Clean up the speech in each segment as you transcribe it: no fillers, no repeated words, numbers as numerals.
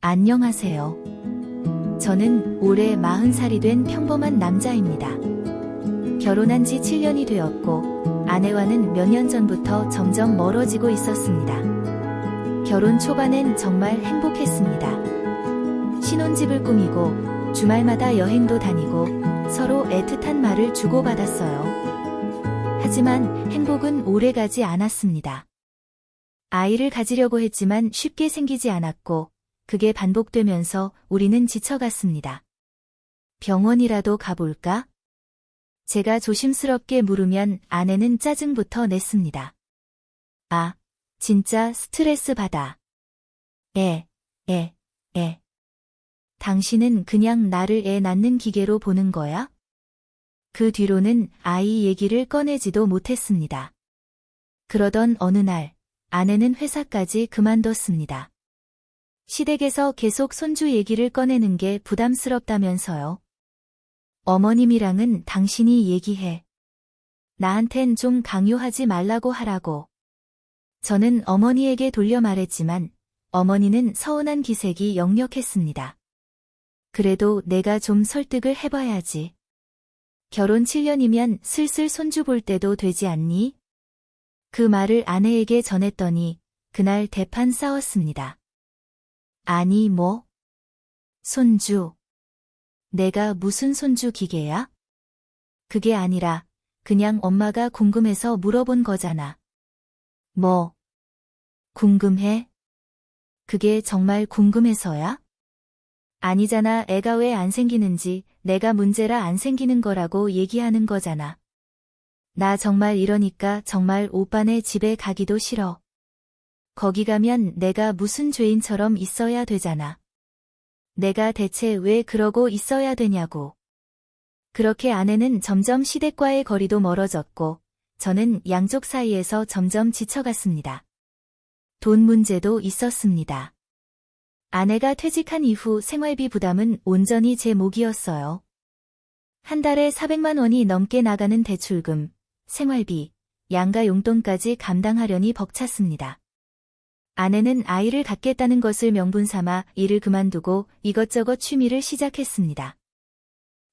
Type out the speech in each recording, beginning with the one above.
안녕하세요. 저는 올해 40살이 된 평범한 남자입니다. 결혼한 지 7년이 되었고 아내와는 몇 년 전부터 점점 멀어지고 있었습니다. 결혼 초반엔 정말 행복했습니다. 신혼집을 꾸미고 주말마다 여행도 다니고 서로 애틋한 말을 주고받았어요. 하지만 행복은 오래가지 않았습니다. 아이를 가지려고 했지만 쉽게 생기지 않았고 그게 반복되면서 우리는 지쳐갔습니다. 병원이라도 가볼까? 제가 조심스럽게 물으면 아내는 짜증부터 냈습니다. 아, 진짜 스트레스 받아. 애. 당신은 그냥 나를 애 낳는 기계로 보는 거야? 그 뒤로는 아이 얘기를 꺼내지도 못했습니다. 그러던 어느 날, 아내는 회사까지 그만뒀습니다. 시댁에서 계속 손주 얘기를 꺼내는 게 부담스럽다면서요. 어머님이랑은 당신이 얘기해. 나한텐 좀 강요하지 말라고 하라고. 저는 어머니에게 돌려 말했지만 어머니는 서운한 기색이 역력했습니다. 그래도 내가 좀 설득을 해봐야지. 결혼 7년이면 슬슬 손주 볼 때도 되지 않니? 그 말을 아내에게 전했더니 그날 대판 싸웠습니다. 아니 뭐? 손주. 내가 무슨 손주 기계야? 그게 아니라 그냥 엄마가 궁금해서 물어본 거잖아. 뭐? 궁금해? 그게 정말 궁금해서야? 아니잖아. 애가 왜 안 생기는지 내가 문제라 안 생기는 거라고 얘기하는 거잖아. 나 정말 이러니까 정말 오빠네 집에 가기도 싫어. 거기 가면 내가 무슨 죄인처럼 있어야 되잖아. 내가 대체 왜 그러고 있어야 되냐고. 그렇게 아내는 점점 시댁과의 거리도 멀어졌고 저는 양쪽 사이에서 점점 지쳐갔습니다. 돈 문제도 있었습니다. 아내가 퇴직한 이후 생활비 부담은 온전히 제 몫이었어요. 한 달에 400만 원이 넘게 나가는 대출금, 생활비, 양가 용돈까지 감당하려니 벅찼습니다. 아내는 아이를 갖겠다는 것을 명분 삼아 일을 그만두고 이것저것 취미를 시작했습니다.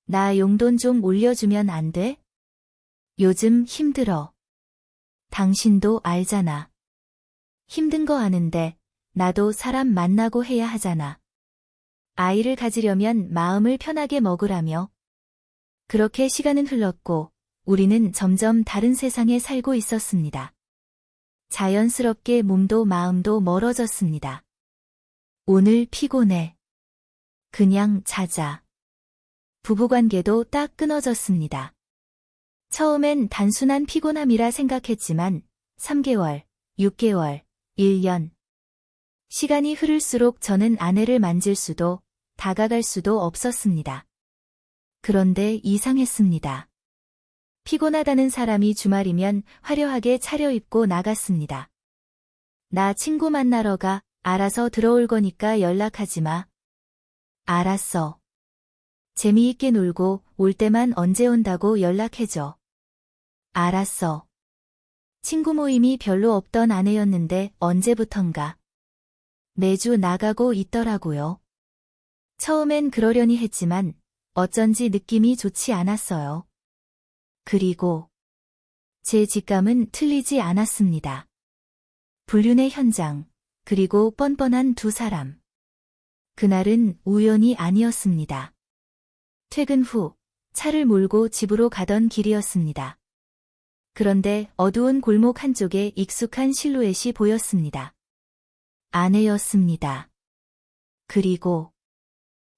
나 용돈 좀 올려주면 안 돼? 요즘 힘들어. 당신도 알잖아. 힘든 거 아는데 나도 사람 만나고 해야 하잖아. 아이를 가지려면 마음을 편하게 먹으라며. 그렇게 시간은 흘렀고 우리는 점점 다른 세상에 살고 있었습니다. 자연스럽게 몸도 마음도 멀어졌습니다. 오늘 피곤해. 그냥 자자. 부부관계도 딱 끊어졌습니다. 처음엔 단순한 피곤함이라 생각했지만 3개월, 6개월, 1년. 시간이 흐를수록 저는 아내를 만질 수도 다가갈 수도 없었습니다. 그런데 이상했습니다. 피곤하다는 사람이 주말이면 화려하게 차려입고 나갔습니다. 나 친구 만나러 가. 알아서 들어올 거니까 연락하지 마. 알았어. 재미있게 놀고 올 때만 언제 온다고 연락해줘. 알았어. 친구 모임이 별로 없던 아내였는데 언제부턴가 매주 나가고 있더라고요. 처음엔 그러려니 했지만 어쩐지 느낌이 좋지 않았어요. 그리고 제 직감은 틀리지 않았습니다. 불륜의 현장, 그리고 뻔뻔한 두 사람. 그날은 우연이 아니었습니다. 퇴근 후 차를 몰고 집으로 가던 길이었습니다. 그런데 어두운 골목 한쪽에 익숙한 실루엣이 보였습니다. 아내였습니다. 그리고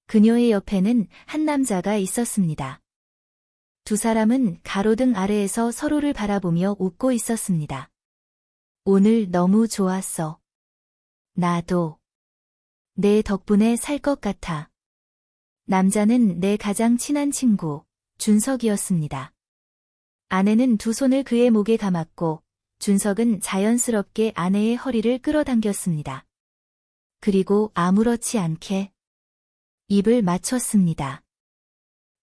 그녀의 옆에는 한 남자가 있었습니다. 두 사람은 가로등 아래에서 서로를 바라보며 웃고 있었습니다. 오늘 너무 좋았어. 나도. 내 덕분에 살 것 같아. 남자는 내 가장 친한 친구, 준석이었습니다. 아내는 두 손을 그의 목에 감았고 준석은 자연스럽게 아내의 허리를 끌어당겼습니다. 그리고 아무렇지 않게 입을 맞췄습니다.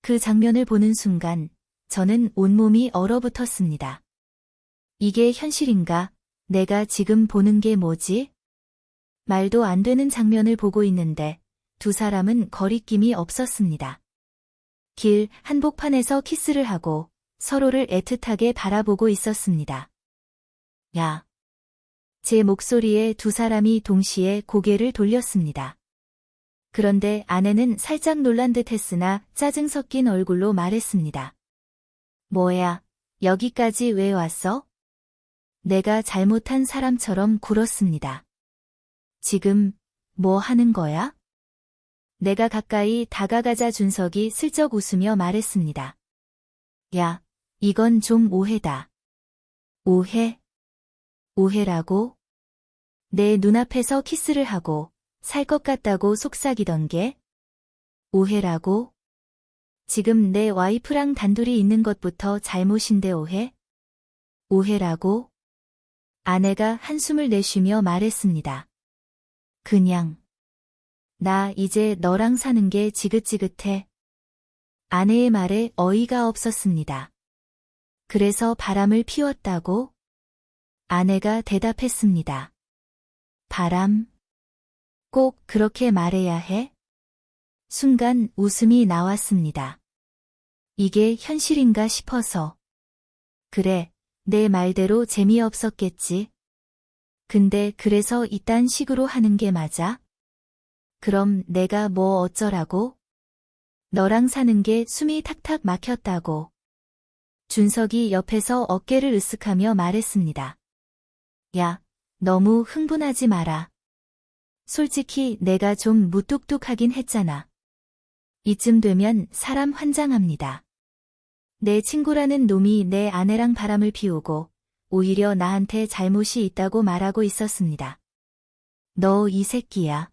그 장면을 보는 순간 저는 온몸이 얼어붙었습니다. 이게 현실인가? 내가 지금 보는 게 뭐지? 말도 안 되는 장면을 보고 있는데 두 사람은 거리낌이 없었습니다. 길 한복판에서 키스를 하고 서로를 애틋하게 바라보고 있었습니다. 야. 제 목소리에 두 사람이 동시에 고개를 돌렸습니다. 그런데 아내는 살짝 놀란 듯 했으나 짜증 섞인 얼굴로 말했습니다. 뭐야, 여기까지 왜 왔어? 내가 잘못한 사람처럼 굴었습니다. 지금 뭐 하는 거야? 내가 가까이 다가가자 준석이 슬쩍 웃으며 말했습니다. 야, 이건 좀 오해다. 오해? 오해라고? 내 눈앞에서 키스를 하고 살 것 같다고 속삭이던 게? 오해라고? 지금 내 와이프랑 단둘이 있는 것부터 잘못인데 오해? 오해라고? 아내가 한숨을 내쉬며 말했습니다. 그냥. 나 이제 너랑 사는 게 지긋지긋해. 아내의 말에 어이가 없었습니다. 그래서 바람을 피웠다고? 아내가 대답했습니다. 바람? 꼭 그렇게 말해야 해? 순간 웃음이 나왔습니다. 이게 현실인가 싶어서. 그래, 내 말대로 재미없었겠지. 근데 그래서 이딴 식으로 하는 게 맞아? 그럼 내가 뭐 어쩌라고? 너랑 사는 게 숨이 탁탁 막혔다고. 준석이 옆에서 어깨를 으쓱하며 말했습니다. 야, 너무 흥분하지 마라. 솔직히 내가 좀 무뚝뚝하긴 했잖아. 이쯤 되면 사람 환장합니다. 내 친구라는 놈이 내 아내랑 바람을 피우고 오히려 나한테 잘못이 있다고 말하고 있었습니다. 너 이 새끼야.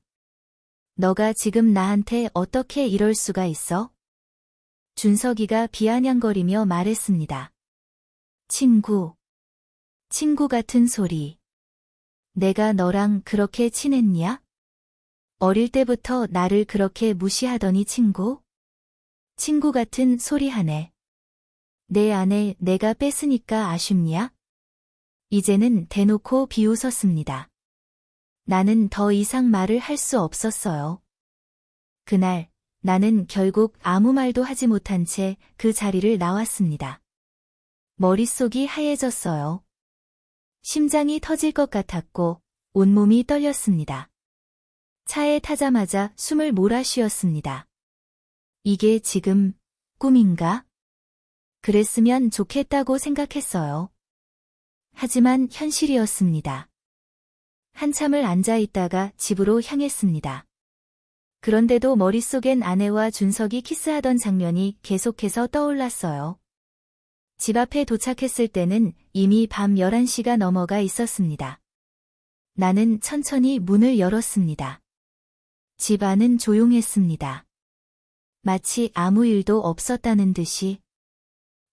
너가 지금 나한테 어떻게 이럴 수가 있어? 준석이가 비아냥거리며 말했습니다. 친구. 친구 같은 소리. 내가 너랑 그렇게 친했냐? 어릴 때부터 나를 그렇게 무시하더니 친구? 친구 같은 소리 하네. 내 아내 내가 뺐으니까 아쉽냐? 이제는 대놓고 비웃었습니다. 나는 더 이상 말을 할 수 없었어요. 그날 나는 결국 아무 말도 하지 못한 채 그 자리를 나왔습니다. 머릿속이 하얘졌어요. 심장이 터질 것 같았고 온몸이 떨렸습니다. 차에 타자마자 숨을 몰아쉬었습니다. 이게 지금 꿈인가? 그랬으면 좋겠다고 생각했어요. 하지만 현실이었습니다. 한참을 앉아 있다가 집으로 향했습니다. 그런데도 머릿속엔 아내와 준석이 키스하던 장면이 계속해서 떠올랐어요. 집 앞에 도착했을 때는 이미 밤 11시가 넘어가 있었습니다. 나는 천천히 문을 열었습니다. 집 안은 조용했습니다. 마치 아무 일도 없었다는 듯이.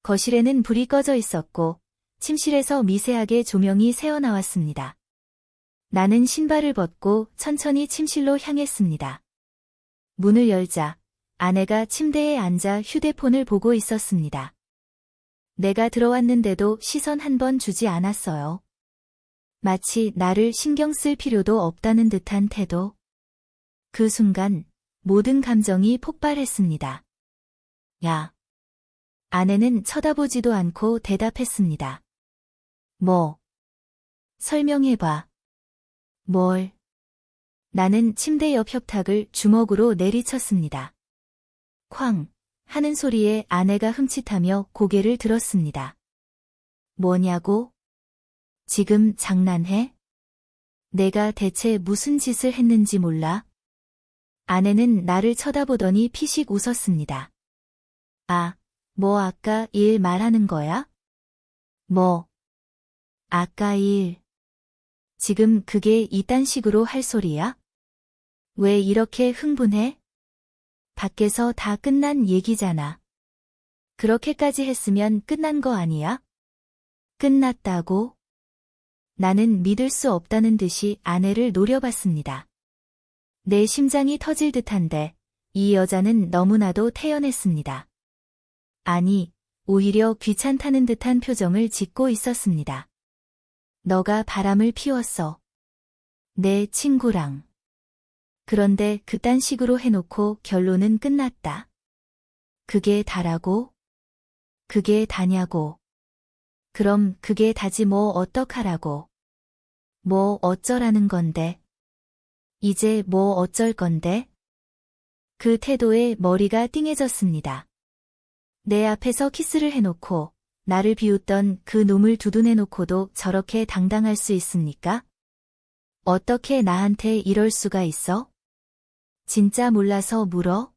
거실에는 불이 꺼져 있었고 침실에서 미세하게 조명이 새어나왔습니다. 나는 신발을 벗고 천천히 침실로 향했습니다. 문을 열자 아내가 침대에 앉아 휴대폰을 보고 있었습니다. 내가 들어왔는데도 시선 한 번 주지 않았어요. 마치 나를 신경 쓸 필요도 없다는 듯한 태도. 그 순간 모든 감정이 폭발했습니다. 야. 아내는 쳐다보지도 않고 대답했습니다. 뭐? 설명해봐. 뭘? 나는 침대 옆 협탁을 주먹으로 내리쳤습니다. 쾅! 하는 소리에 아내가 흠칫하며 고개를 들었습니다. 뭐냐고? 지금 장난해? 내가 대체 무슨 짓을 했는지 몰라? 아내는 나를 쳐다보더니 피식 웃었습니다. 아, 뭐 아까 일 말하는 거야? 뭐? 아까 일. 지금 그게 이딴 식으로 할 소리야? 왜 이렇게 흥분해? 밖에서 다 끝난 얘기잖아. 그렇게까지 했으면 끝난 거 아니야? 끝났다고? 나는 믿을 수 없다는 듯이 아내를 노려봤습니다. 내 심장이 터질 듯한데 이 여자는 너무나도 태연했습니다. 아니, 오히려 귀찮다는 듯한 표정을 짓고 있었습니다. 너가 바람을 피웠어. 내 친구랑. 그런데 그딴 식으로 해놓고 결론은 끝났다. 그게 다라고? 그게 다냐고. 그럼 그게 다지 뭐 어떡하라고. 뭐 어쩌라는 건데. 이제 뭐 어쩔 건데? 그 태도에 머리가 띵해졌습니다. 내 앞에서 키스를 해놓고 나를 비웃던 그 놈을 두둔해놓고도 저렇게 당당할 수 있습니까? 어떻게 나한테 이럴 수가 있어? 진짜 몰라서 물어?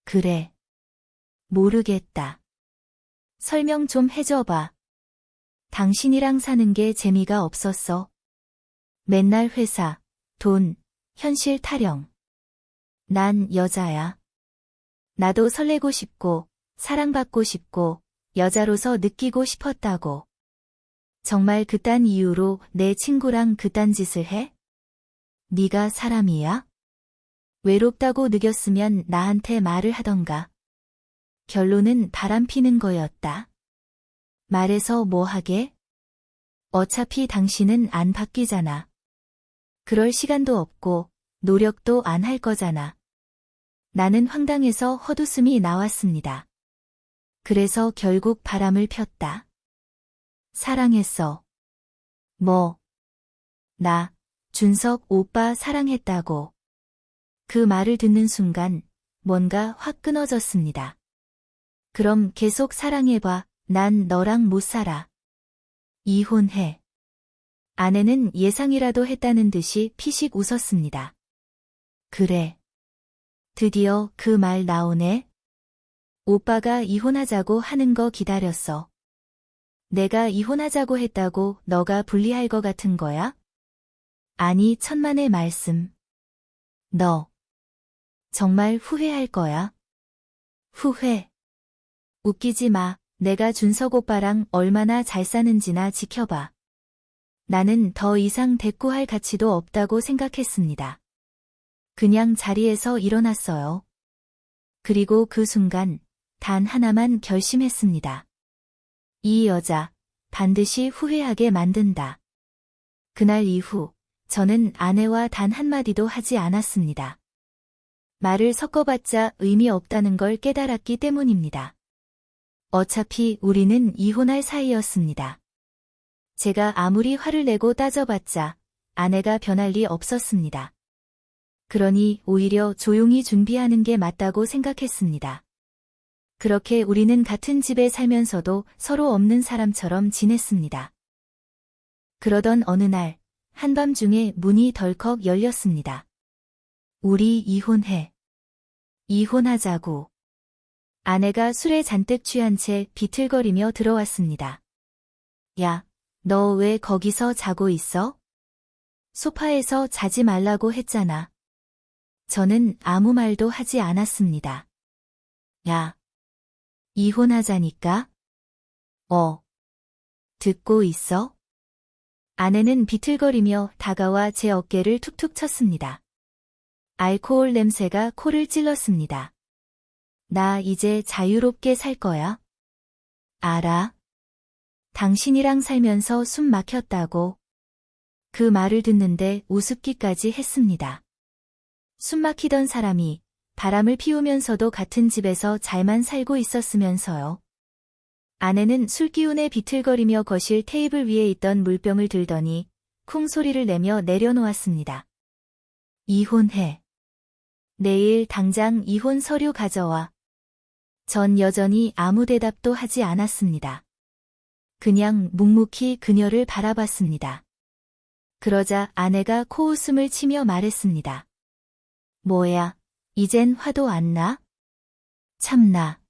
그래. 모르겠다. 설명 좀 해줘봐. 당신이랑 사는 게 재미가 없었어. 맨날 회사, 돈, 현실 타령. 난 여자야. 나도 설레고 싶고, 사랑받고 싶고, 여자로서 느끼고 싶었다고. 정말 그딴 이유로 내 친구랑 그딴 짓을 해? 네가 사람이야? 외롭다고 느꼈으면 나한테 말을 하던가. 결론은 바람피는 거였다. 말해서 뭐 하게? 어차피 당신은 안 바뀌잖아. 그럴 시간도 없고 노력도 안 할 거잖아. 나는 황당해서 헛웃음이 나왔습니다. 그래서 결국 바람을 폈다. 사랑했어. 뭐? 나, 준석 오빠 사랑했다고. 그 말을 듣는 순간 뭔가 확 끊어졌습니다. 그럼 계속 사랑해봐. 난 너랑 못 살아. 이혼해. 아내는 예상이라도 했다는 듯이 피식 웃었습니다. 그래. 드디어 그 말 나오네. 오빠가 이혼하자고 하는 거 기다렸어. 내가 이혼하자고 했다고 너가 불리할 것 같은 거야? 아니, 천만의 말씀. 너 정말 후회할 거야. 후회. 웃기지 마. 내가 준석 오빠랑 얼마나 잘 사는지나 지켜봐. 나는 더 이상 대꾸할 가치도 없다고 생각했습니다. 그냥 자리에서 일어났어요. 그리고 그 순간 단 하나만 결심했습니다. 이 여자 반드시 후회하게 만든다. 그날 이후 저는 아내와 단 한마디도 하지 않았습니다. 말을 섞어봤자 의미 없다는 걸 깨달았기 때문입니다. 어차피 우리는 이혼할 사이였습니다. 제가 아무리 화를 내고 따져봤자 아내가 변할 리 없었습니다. 그러니 오히려 조용히 준비하는 게 맞다고 생각했습니다. 그렇게 우리는 같은 집에 살면서도 서로 없는 사람처럼 지냈습니다. 그러던 어느 날 한밤중에 문이 덜컥 열렸습니다. 우리 이혼해. 이혼하자고. 아내가 술에 잔뜩 취한 채 비틀거리며 들어왔습니다. 야, 너 왜 거기서 자고 있어? 소파에서 자지 말라고 했잖아. 저는 아무 말도 하지 않았습니다. 야, 이혼하자니까? 듣고 있어? 아내는 비틀거리며 다가와 제 어깨를 툭툭 쳤습니다. 알코올 냄새가 코를 찔렀습니다. 나 이제 자유롭게 살 거야. 알아? 당신이랑 살면서 숨 막혔다고. 그 말을 듣는데 우습기까지 했습니다. 숨 막히던 사람이 바람을 피우면서도 같은 집에서 잘만 살고 있었으면서요. 아내는 술기운에 비틀거리며 거실 테이블 위에 있던 물병을 들더니 쿵 소리를 내며 내려놓았습니다. 이혼해. 내일 당장 이혼 서류 가져와. 전 여전히 아무 대답도 하지 않았습니다. 그냥 묵묵히 그녀를 바라봤습니다. 그러자 아내가 코웃음을 치며 말했습니다. 뭐야, 이젠 화도 안 나? 참나.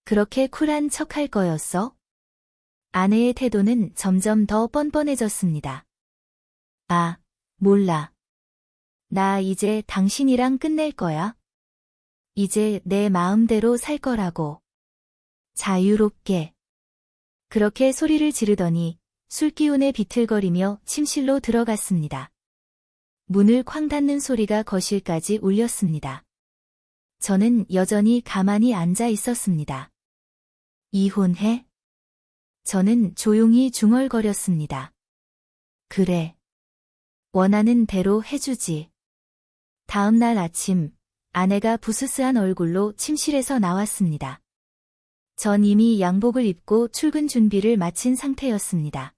그렇게 쿨한 척할 거였어? 아내의 태도는 점점 더 뻔뻔해졌습니다. 아, 몰라. 나 이제 당신이랑 끝낼 거야. 이제 내 마음대로 살 거라고. 자유롭게. 그렇게 소리를 지르더니 술기운에 비틀거리며 침실로 들어갔습니다. 문을 쾅 닫는 소리가 거실까지 울렸습니다. 저는 여전히 가만히 앉아 있었습니다. 이혼해? 저는 조용히 중얼거렸습니다. 그래. 원하는 대로 해주지. 다음 날 아침, 아내가 부스스한 얼굴로 침실에서 나왔습니다. 전 이미 양복을 입고 출근 준비를 마친 상태였습니다.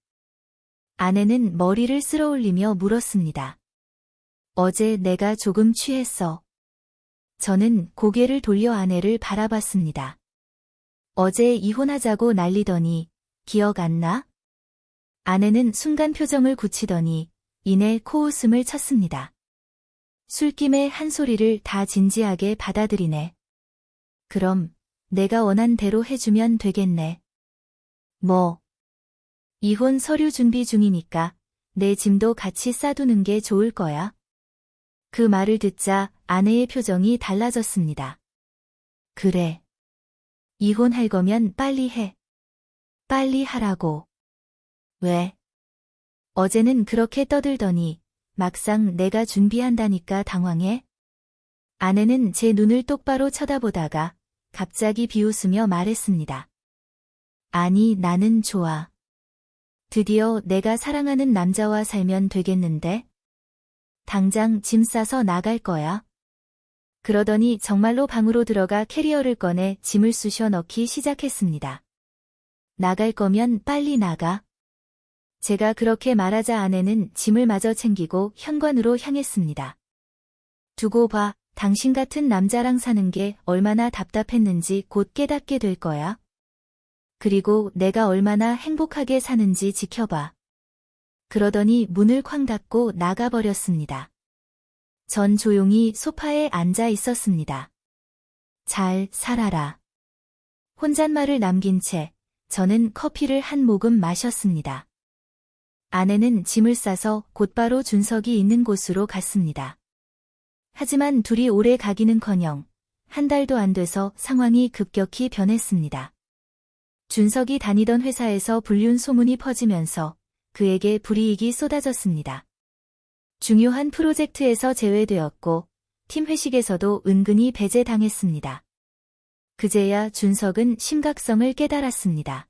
아내는 머리를 쓸어올리며 물었습니다. 어제 내가 조금 취했어. 저는 고개를 돌려 아내를 바라봤습니다. 어제 이혼하자고 난리더니 기억 안 나? 아내는 순간 표정을 굳히더니 이내 코웃음을 쳤습니다. 술김에 한 소리를 다 진지하게 받아들이네. 그럼 내가 원한 대로 해주면 되겠네. 뭐? 이혼 서류 준비 중이니까 내 짐도 같이 싸두는 게 좋을 거야. 그 말을 듣자 아내의 표정이 달라졌습니다. 그래. 이혼할 거면 빨리 해. 빨리 하라고. 왜? 어제는 그렇게 떠들더니 막상 내가 준비한다니까 당황해? 아내는 제 눈을 똑바로 쳐다보다가 갑자기 비웃으며 말했습니다. 아니, 나는 좋아. 드디어 내가 사랑하는 남자와 살면 되겠는데? 당장 짐 싸서 나갈 거야. 그러더니 정말로 방으로 들어가 캐리어를 꺼내 짐을 쑤셔 넣기 시작했습니다. 나갈 거면 빨리 나가. 제가 그렇게 말하자 아내는 짐을 마저 챙기고 현관으로 향했습니다. 두고 봐, 당신 같은 남자랑 사는 게 얼마나 답답했는지 곧 깨닫게 될 거야. 그리고 내가 얼마나 행복하게 사는지 지켜봐. 그러더니 문을 쾅 닫고 나가버렸습니다. 전 조용히 소파에 앉아 있었습니다. 잘 살아라. 혼잣말을 남긴 채 저는 커피를 한 모금 마셨습니다. 아내는 짐을 싸서 곧바로 준석이 있는 곳으로 갔습니다. 하지만 둘이 오래 가기는커녕 한 달도 안 돼서 상황이 급격히 변했습니다. 준석이 다니던 회사에서 불륜 소문이 퍼지면서 그에게 불이익이 쏟아졌습니다. 중요한 프로젝트에서 제외되었고 팀 회식에서도 은근히 배제당했습니다. 그제야 준석은 심각성을 깨달았습니다.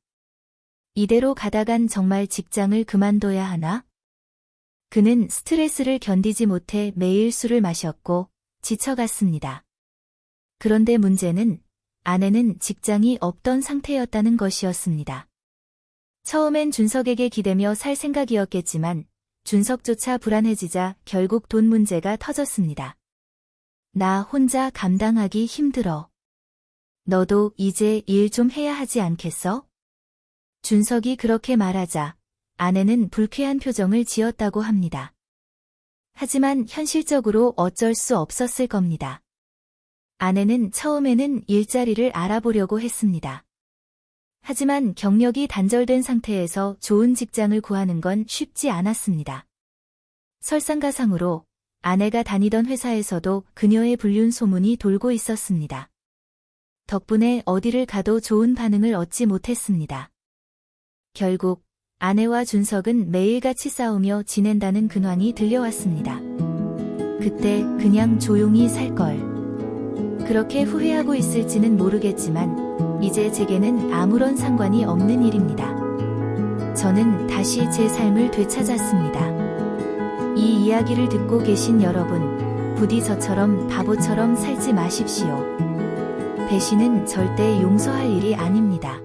이대로 가다간 정말 직장을 그만둬야 하나? 그는 스트레스를 견디지 못해 매일 술을 마셨고 지쳐갔습니다. 그런데 문제는 아내는 직장이 없던 상태였다는 것이었습니다. 처음엔 준석에게 기대며 살 생각이었겠지만 준석조차 불안해지자 결국 돈 문제가 터졌습니다. 나 혼자 감당하기 힘들어. 너도 이제 일 좀 해야 하지 않겠어? 준석이 그렇게 말하자 아내는 불쾌한 표정을 지었다고 합니다. 하지만 현실적으로 어쩔 수 없었을 겁니다. 아내는 처음에는 일자리를 알아보려고 했습니다. 하지만 경력이 단절된 상태에서 좋은 직장을 구하는 건 쉽지 않았습니다. 설상가상으로 아내가 다니던 회사에서도 그녀의 불륜 소문이 돌고 있었습니다. 덕분에 어디를 가도 좋은 반응을 얻지 못했습니다. 결국 아내와 준석은 매일같이 싸우며 지낸다는 근황이 들려왔습니다. 그때 그냥 조용히 살걸. 그렇게 후회하고 있을지는 모르겠지만 이제 제게는 아무런 상관이 없는 일입니다. 저는 다시 제 삶을 되찾았습니다. 이 이야기를 듣고 계신 여러분, 부디 저처럼 바보처럼 살지 마십시오. 배신은 절대 용서할 일이 아닙니다.